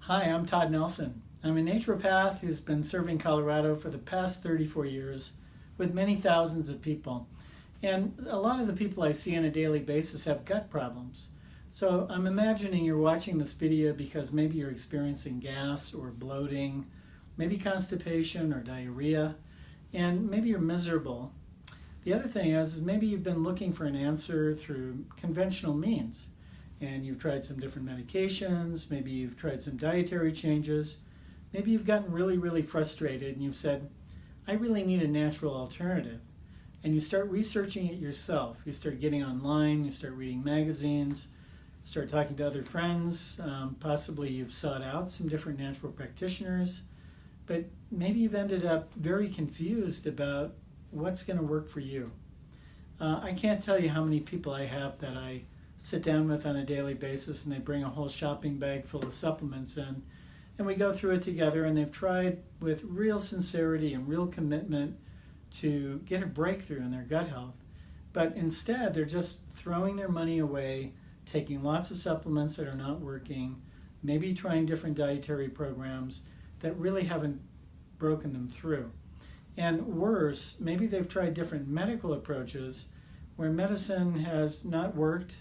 Hi, I'm Todd Nelson. I'm a naturopath who's been serving Colorado for the past 34 years with many thousands of people. And a lot of the people I see on a daily basis have gut problems. So I'm imagining you're watching this video because maybe you're experiencing gas or bloating, maybe constipation or diarrhea, and maybe you're miserable. The other thing is maybe you've been looking for an answer through conventional means. And you've tried some different medications, maybe you've tried some dietary changes, maybe you've gotten really frustrated and you've said, I really need a natural alternative. And you start researching it yourself. You start getting online, you start reading magazines, start talking to other friends, possibly you've sought out some different natural practitioners, but maybe you've ended up very confused about what's going to work for you. I can't tell you how many people I have that I sit down with on a daily basis and they bring a whole shopping bag full of supplements in and we go through it together, and they've tried with real sincerity and real commitment to get a breakthrough in their gut health, but instead they're just throwing their money away, taking lots of supplements that are not working, maybe trying different dietary programs that really haven't broken them through. And worse, maybe they've tried different medical approaches where medicine has not worked,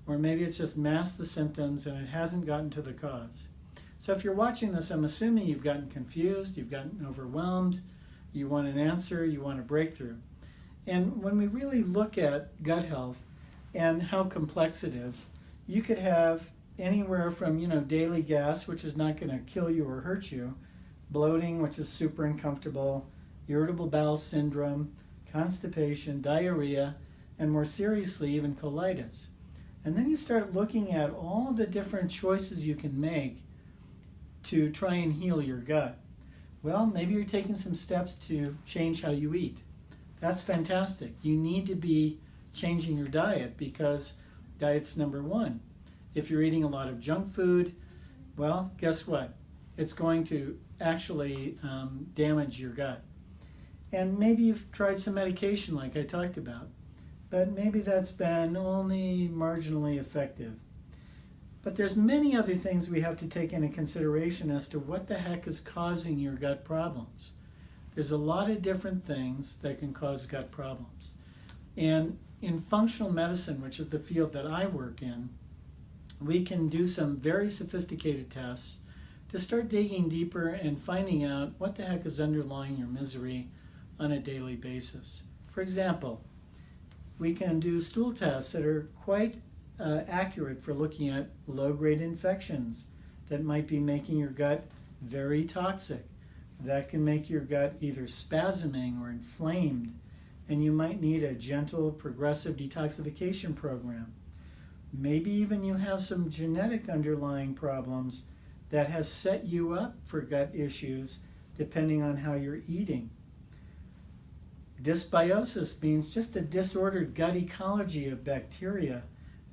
or maybe it's just masked the symptoms and it hasn't gotten to the cause. So if you're watching this, I'm assuming you've gotten confused, you've gotten overwhelmed, you want an answer, you want a breakthrough. And when we really look at gut health and how complex it is, you could have anywhere from, daily gas, which is not going to kill you or hurt you, bloating, which is super uncomfortable, irritable bowel syndrome, constipation, diarrhea, and more seriously, even colitis. And then you start looking at all the different choices you can make to try and heal your gut. Well, maybe you're taking some steps to change how you eat. That's fantastic. You need to be changing your diet because diet's number one. If you're eating a lot of junk food, well, guess what? It's going to actually damage your gut. And maybe you've tried some medication like I talked about, but maybe that's been only marginally effective. But there's many other things we have to take into consideration as to what the heck is causing your gut problems. There's a lot of different things that can cause gut problems. And in functional medicine, which is the field that I work in, we can do some very sophisticated tests to start digging deeper and finding out what the heck is underlying your misery on a daily basis. For example, we can do stool tests that are quite accurate for looking at low-grade infections that might be making your gut very toxic. That can make your gut either spasming or inflamed, and you might need a gentle, progressive detoxification program. Maybe even you have some genetic underlying problems that has set you up for gut issues depending on how you're eating. Dysbiosis means just a disordered gut ecology of bacteria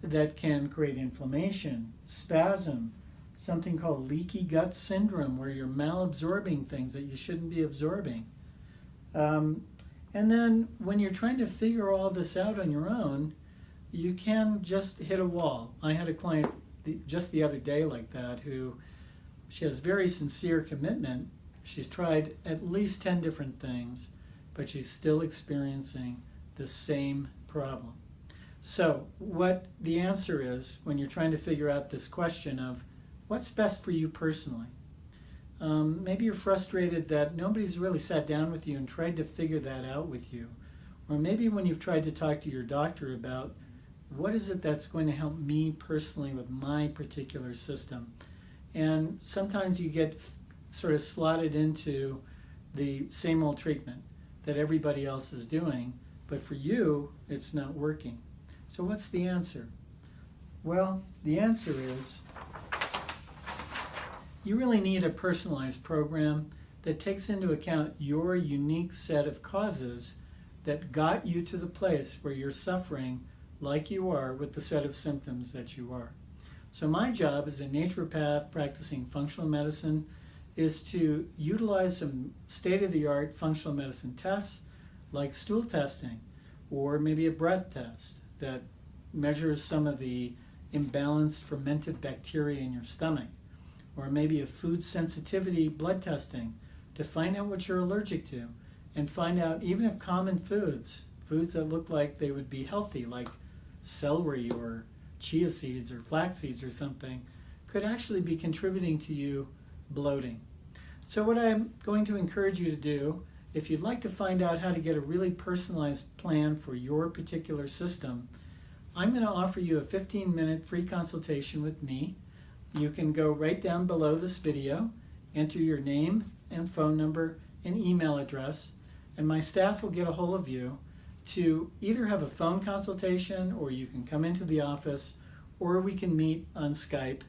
that can create inflammation, spasm, something called leaky gut syndrome where you're malabsorbing things that you shouldn't be absorbing. And then when you're trying to figure all this out on your own, you can just hit a wall. I had a client just the other day like that who, she has very sincere commitment. She's tried at least 10 different things, but she's still experiencing the same problem. So what the answer is when you're trying to figure out this question of what's best for you personally, maybe you're frustrated that nobody's really sat down with you and tried to figure that out with you. Or maybe when you've tried to talk to your doctor about what is it that's going to help me personally with my particular system. And sometimes you get sort of slotted into the same old treatment that everybody else is doing, but for you, it's not working. So what's the answer? Well, the answer is you really need a personalized program that takes into account your unique set of causes that got you to the place where you're suffering like you are with the set of symptoms that you are. So my job as a naturopath practicing functional medicine is to utilize some state-of-the-art functional medicine tests like stool testing or maybe a breath test that measures some of the imbalanced fermented bacteria in your stomach, or maybe a food sensitivity blood testing to find out what you're allergic to, and find out even if common foods that look like they would be healthy, like celery or chia seeds or flax seeds or something, could actually be contributing to you bloating. So what I'm going to encourage you to do, if you'd like to find out how to get a really personalized plan for your particular system, I'm going to offer you a 15-minute free consultation with me. You can go right down below this video, enter your name and phone number and email address, and my staff will get a hold of you to either have a phone consultation, or you can come into the office, or we can meet on Skype.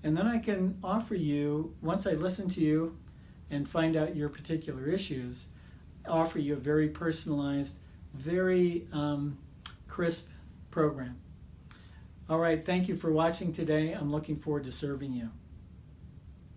And then I can offer you, once I listen to you and find out your particular issues, offer you a very personalized, very crisp program. All right, thank you for watching today. I'm looking forward to serving you.